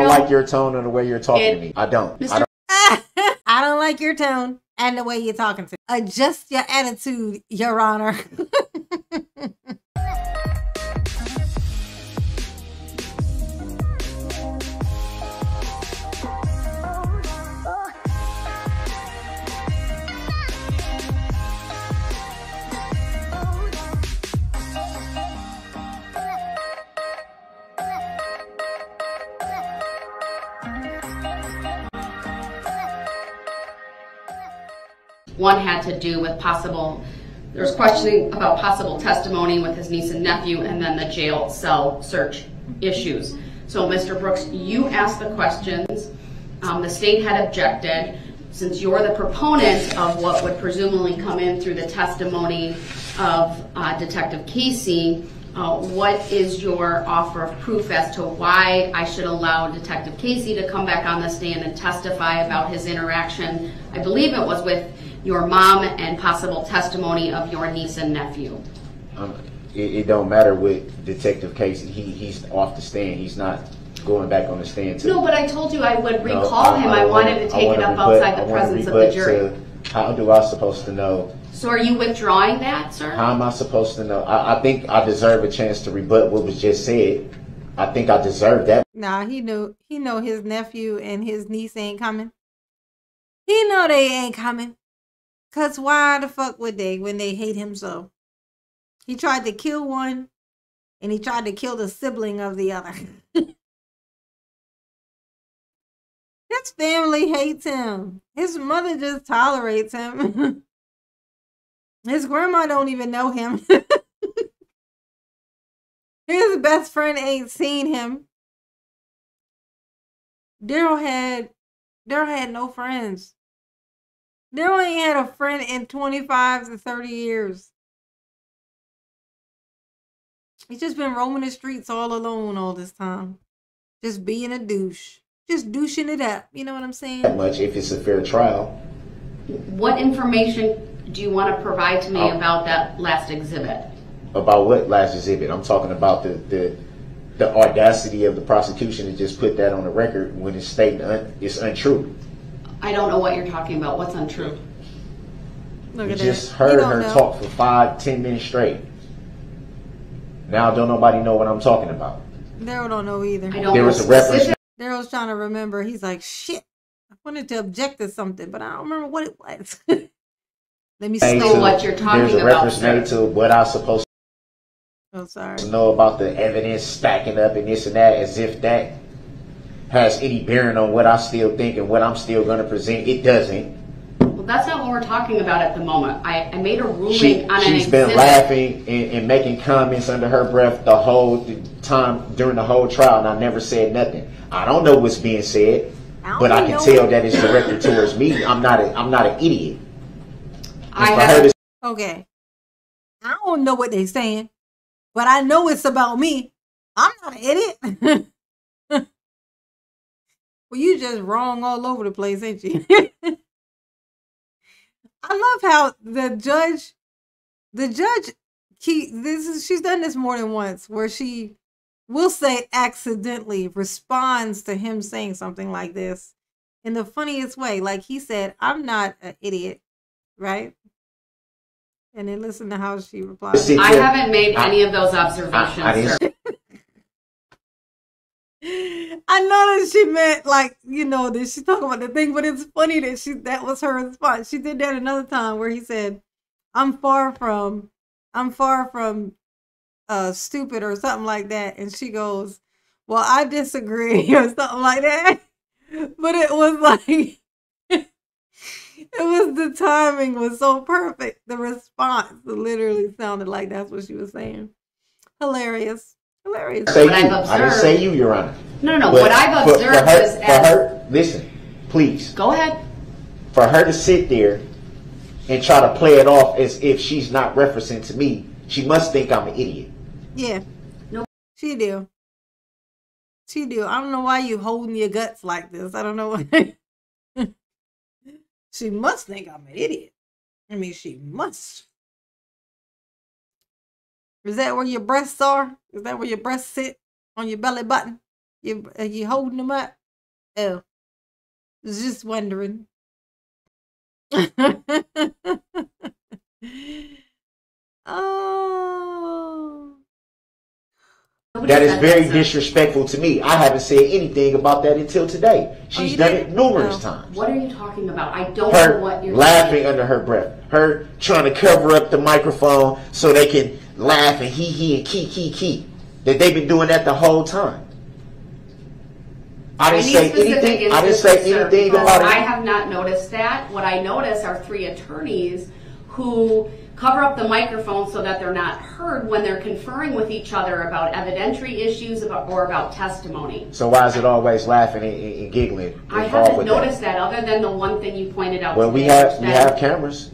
don't like your tone and the way you're talking to me. I don't. I don't like your tone and the way you're talking to me. Adjust your attitude, Your Honor. One had to do with there was questioning about possible testimony with his niece and nephew, and then the jail cell search issues. So Mr. Brooks, you asked the questions. The state had objected. Since you're the proponent of what would presumably come in through the testimony of Detective Casey, what is your offer of proof as to why I should allow Detective Casey to come back on the stand and testify about his interaction, I believe it was with your mom, and possible testimony of your niece and nephew? It don't matter with Detective Casey. He's off the stand. He's not going back on the stand. No, but I told you I would recall him. I wanted to take it up outside the presence of the jury. How do I supposed to know? So are you withdrawing that, sir? How am I supposed to know? I think I deserve a chance to rebut what was just said. I think I deserve that. Nah, he know his nephew and his niece ain't coming. He know they ain't coming. Cause why the fuck would they when they hate him so? He tried to kill one, and he tried to kill the sibling of the other. His family hates him. His mother just tolerates him. His grandma don't even know him. His best friend ain't seen him. Daryl had no friends. Daryl ain't had a friend in 25 to 30 years. He's just been roaming the streets all alone all this time. Just being a douche. Just douching it up. You know what I'm saying? That much if it's a fair trial. What information do you want to provide to me about that last exhibit? About what last exhibit? I'm talking about the audacity of the prosecution to just put that on the record when it's stating it's untrue. I don't know what you're talking about. What's untrue? You just heard her talk for 5-10 minutes straight. Now don't nobody know what I'm talking about. Daryl don't know either. There was a reference. Daryl's trying to remember. He's like, shit, I wanted to object to something, but I don't remember what it was. Let me see what you're talking about. There's a reference made to what I'm supposed to know about the evidence stacking up and this and that, as if that has any bearing on what I still think and what I'm still going to present. It doesn't. Well, that's not what we're talking about at the moment. I made a ruling on an exhibit. She's been laughing and making comments under her breath the whole time during the whole trial, and I never said nothing. I don't know what's being said, but I can tell that it's directed towards me. I'm not an idiot. Okay. I don't know what they're saying, but I know it's about me. I'm not an idiot. Well, you just wrong all over the place, ain't you? I love how the judge, she's done this more than once, where she will say accidentally responds to him saying something like this in the funniest way. Like he said, I'm not an idiot, right? And then listen to how she replies. I haven't made any of those observations, sir. I know that she meant, like, you know, that she's talking about the thing, but it's funny that that was her response. She did that another time where he said, I'm far from stupid or something like that. And she goes, well, I disagree or something like that. But it was like, the timing was so perfect. The response literally sounded like that's what she was saying. Hilarious. Hilarious. I didn't say you, Your Honor. No. What I've observed is for her, listen, please. Go ahead. For her to sit there and try to play it off as if she's not referencing to me, she must think I'm an idiot. Yeah. No, she do. She do. I don't know why you holding your guts like this. I don't know why. She must think I'm an idiot. I mean, she must. Is that where your breasts are? Is that where your breasts sit? On your belly button? You holding them up? Oh, was just wondering. Oh. That is very disrespectful to me. I haven't said anything about that until today. She's done it numerous times. What are you talking about? I don't know what you're laughing saying. Under her breath. Her trying to cover up the microphone so they can laugh and he and key. That they've been doing that the whole time. I didn't say anything. I didn't say anything about it. I have not noticed that. What I noticed are 3 attorneys who cover up the microphone so that they're not heard when they're conferring with each other about evidentiary issues or about testimony. So why is it always laughing and giggling? I haven't noticed that other than the one thing you pointed out. Well, we have cameras.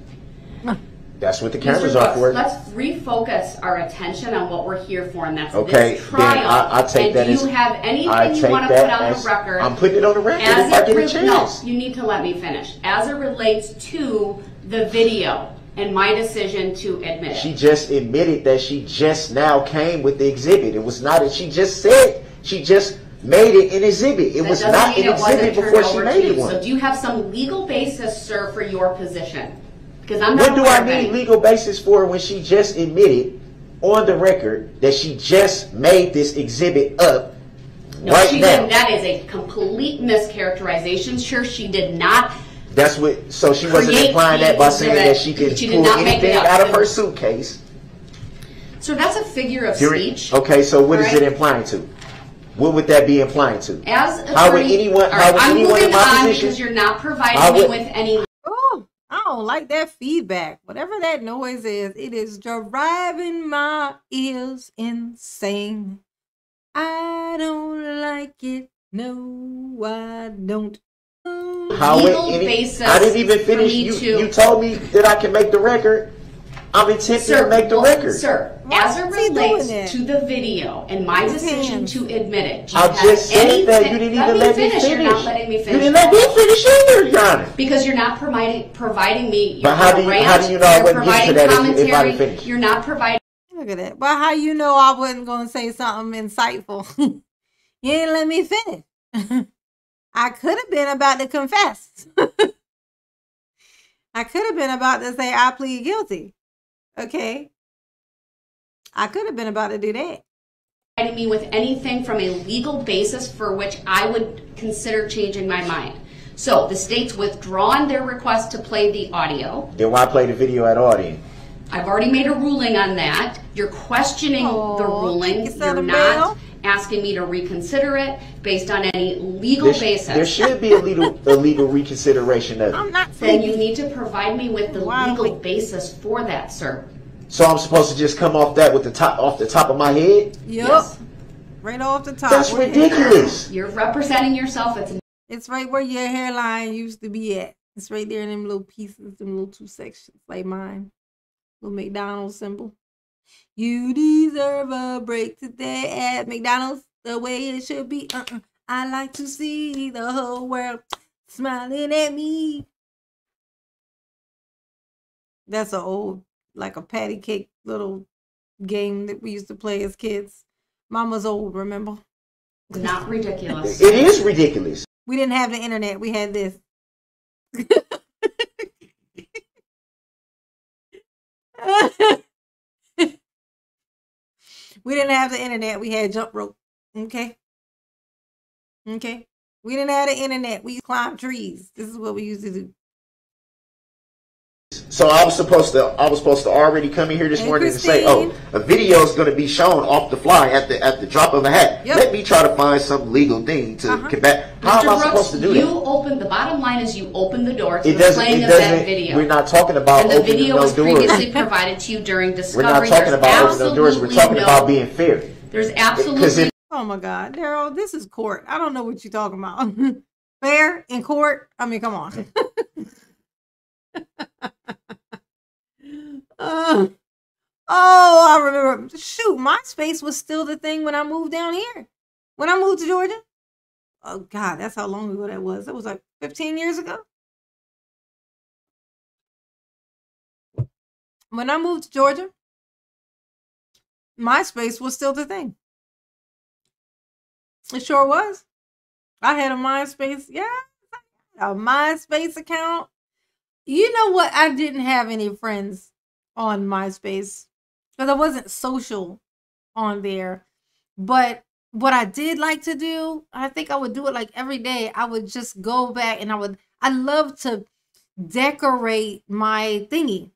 That's what the cameras are for. Let's refocus our attention on what we're here for, and that's this trial. Then I take that as. Do you have anything you want to put on the record? I'm putting it on the record if I get a chance. No, you need to let me finish. As it relates to the video and my decision to admit it. She just admitted that she just now came with the exhibit. It was not. She just said she just made it an exhibit. It was not an exhibit before she made it one. So do you have some legal basis, sir, for your position? Because I'm not. What do I need legal basis for when she just admitted on the record that she just made this exhibit up right now? That is a complete mischaracterization. Sure, she did not. That's what. So she wasn't implying that by saying that she could pull anything out of her suitcase. So that's a figure of speech. Okay, so what is it implying to? What would that be implying to? How would anyone in my position? Because you're not providing me with any. Oh, I don't like that feedback. Whatever that noise is, it is driving my ears insane. I don't like it. No, I don't. I didn't even finish. You told me that I can make the record. I'm attempting to make the record. Sir, as it relates to the video and my decision to admit it, I just said that you didn't even let me finish. You're not letting me finish. You didn't let me finish either, Your Honor. Because you're not providing me. But how do you know I wouldn't get to that if I didn't finish? You're not providing. Look at that. But how you know I wasn't going to say something insightful? You didn't let me finish. I could have been about to confess. I could have been about to say I plead guilty. Okay. I could have been about to do that. Me with anything from a legal basis for which I would consider changing my mind. So the state's withdrawn their request to play the audio. Then why play the video at all then? I've already made a ruling on that. You're questioning the ruling. You're not asking me to reconsider it based on any legal basis. There should be a legal reconsideration of it. I'm not saying you need to provide me with the legal basis for that, sir. So I'm supposed to just come off that with off the top of my head? Yep. Yes. Right off the top. That's ridiculous. You're representing yourself. It's right where your hairline used to be at. It's right there in them little pieces, them little 2 sections, like mine. Little McDonald's symbol. You deserve a break today at McDonald's the way it should be. I like to see the whole world smiling at me. That's an old, like a patty cake little game that we used to play as kids. Mama's old, remember? Not ridiculous. It is ridiculous. We didn't have the internet. We had this. We didn't have the internet. We had jump rope. Okay. We didn't have the internet. We climbed trees. This is what we used to do. So I was supposed to already come in here this morning and say, oh, a video is going to be shown off the fly at the drop of a hat. Yep. Let me try to find some legal thing to combat. How am I supposed to do that? The bottom line is you open the door to the playing of that video. We're not talking about opening the video was previously provided to you during discovery. We're not talking about opening the doors. We're talking about being fair. There's absolutely. Oh my God, Daryl, this is court. I don't know what you're talking about. Fair in court? I mean, come on. I remember. Shoot, MySpace was still the thing when I moved down here. When I moved to Georgia. Oh God, that's how long ago that was. That was like 15 years ago. When I moved to Georgia, MySpace was still the thing. It sure was. I had a MySpace. Yeah, a MySpace account. You know what? I didn't have any friends on MySpace because I wasn't social on there. But what I did like to do, I think I would do it like every day. I would just go back and I love to decorate my thingy.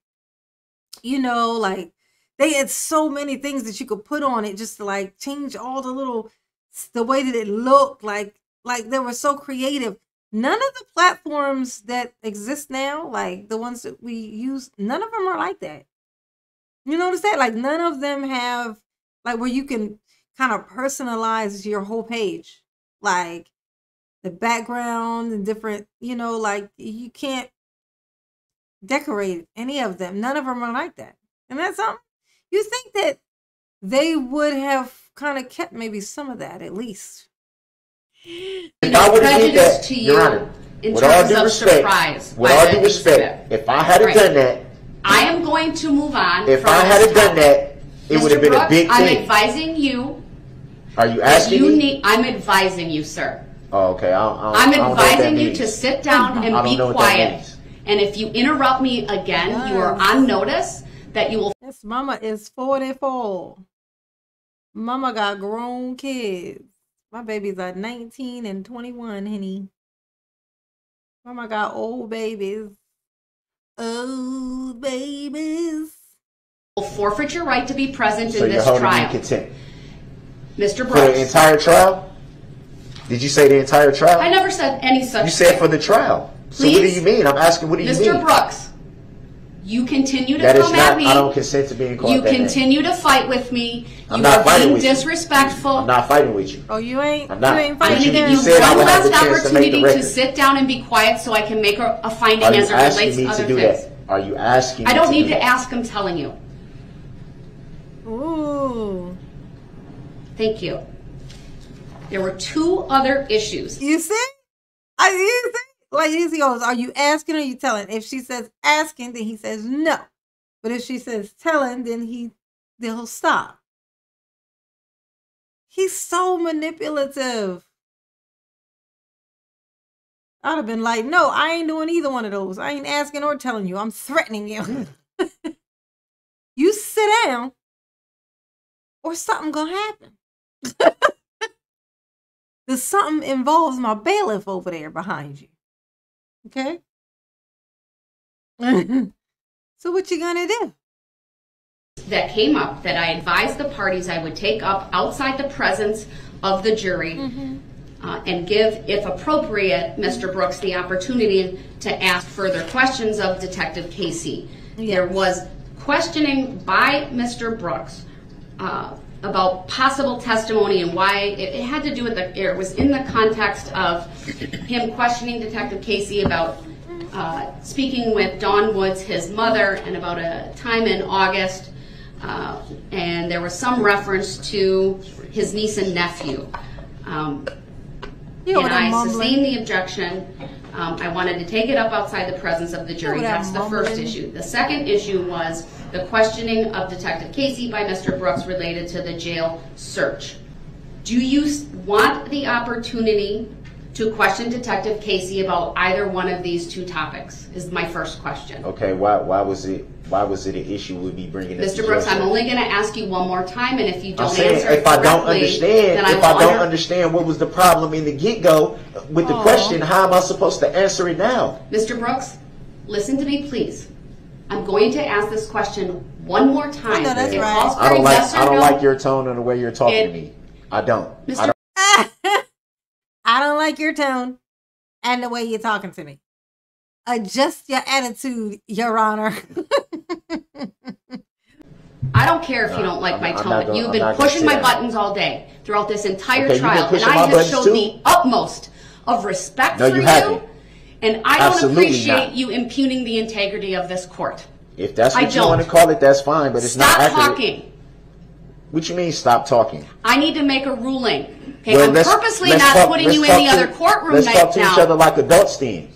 You know, like they had so many things that you could put on it just to like change all the way that it looked, like they were so creative. None of the platforms that exist now, like the ones that we use, none of them are like that. You notice that? Like none of them have like where you can kind of personalize your whole page. Like the background and different, you know, like you can't decorate any of them. None of them are like that. And that's something you think that they would have kind of kept maybe some of that at least. If I would have did that, Your Honor, with all due respect, if I had done that, I am going to move on. If I had done that, it would have been a big thing. I'm advising you. Are you asking me? I'm advising you, sir. Oh, okay. I'm advising you to sit down and be quiet. And if you interrupt me again, you are on notice that you will. This mama is 44. Mama got grown kids. My babies are 19 and 21, honey. Mama got old babies. Old babies. Will forfeit your right to be present so in this trial. Mr. Brooks. For the entire trial? Did you say the entire trial? I never said any such thing. You said for the trial. So what do you mean? I'm asking, what do you mean? Mr. Brooks, you continue to come at me. I don't consent to being called You continue to fight with me. I'm not fighting with you. Disrespectful. I'm not fighting with you. Oh, you ain't? I'm not. You ain't I fighting. need to give you one last opportunity to sit down and be quiet so I can make a finding as it relates to other things. Are you asking me I don't to need do to that? ask, I'm telling you. Ooh. Thank you. There were two other issues. You see? You see? Like he goes, are you asking or are you telling? If she says asking, then he says no. But if she says telling, then he'll stop. He's so manipulative. I'd have been like, no, I ain't doing either one of those. I ain't asking or telling you. I'm threatening you. You sit down or something gonna happen. There's something involves my bailiff over there behind you. Okay? So what you gonna do? That came up that I advised the parties I would take up outside the presence of the jury and give, if appropriate, Mr. Brooks the opportunity to ask further questions of Detective Casey. Yes. There was questioning by Mr. Brooks about possible testimony and why it had to do with it was in the context of him questioning Detective Casey about speaking with Dawn Woods, his mother, and about a time in August, and there was some reference to his niece and nephew. And I sustained the objection. I wanted to take it up outside the presence of the jury. That's the first issue. The second issue was the questioning of Detective Casey by Mr. Brooks related to the jail search. Do you want the opportunity to question Detective Casey about either one of these two topics? Is my first question. Okay, why was it an issue with me bringing it? Mr. Brooks, I'm only going to ask you one more time, and if you don't answer if I don't understand what was the problem in the get-go with the question, how am I supposed to answer it now? Mr. Brooks, listen to me, please. I'm going to ask this question one more time. No, that's right. I don't like your tone and the way you're talking to me. I don't. I don't like your tone and the way you're talking to me. Adjust your attitude, Your Honor. I don't care if you don't like my tone. You've been pushing my buttons all day throughout this entire trial, and I have showed the utmost of respect for you. And I don't appreciate you impugning the integrity of this court. If that's what you want to call it, that's fine, but it's not accurate. Stop talking. What you mean, stop talking? I need to make a ruling. Okay, well, I'm purposely not putting you in the other courtroom right now. Let's talk to each other like adults then.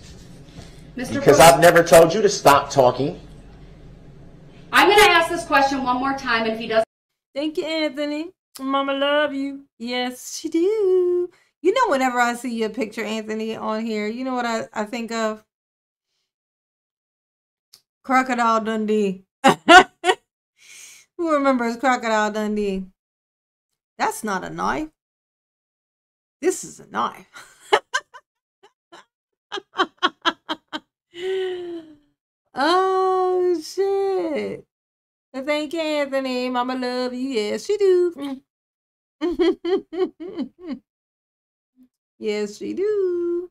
Because I've never told you to stop talking. I'm going to ask this question one more time, and if he doesn't... Thank you, Anthony. Mama love you. Yes, she do. You know, whenever I see your picture, Anthony, on here, you know what I think of? Crocodile Dundee. Who remembers Crocodile Dundee? That's not a knife. This is a knife. Oh, shit. Thank you, Anthony. Mama love you. Yes, she do. Yes, she do.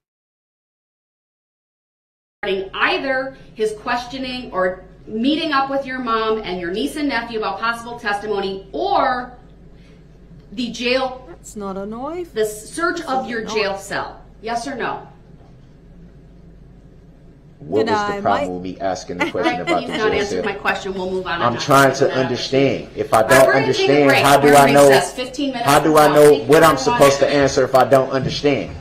Either his questioning or meeting up with your mom and your niece and nephew about possible testimony, or the jail. That's not a knife. The search of your jail cell. Yes or no? What was the problem with me asking the question about the You've not jail answered cell? my question. We'll move on. I'm trying to understand. If I don't We're gonna take a understand, break. how do We're I know? recess, 15 minutes. How do I know what I'm supposed to answer if I don't understand?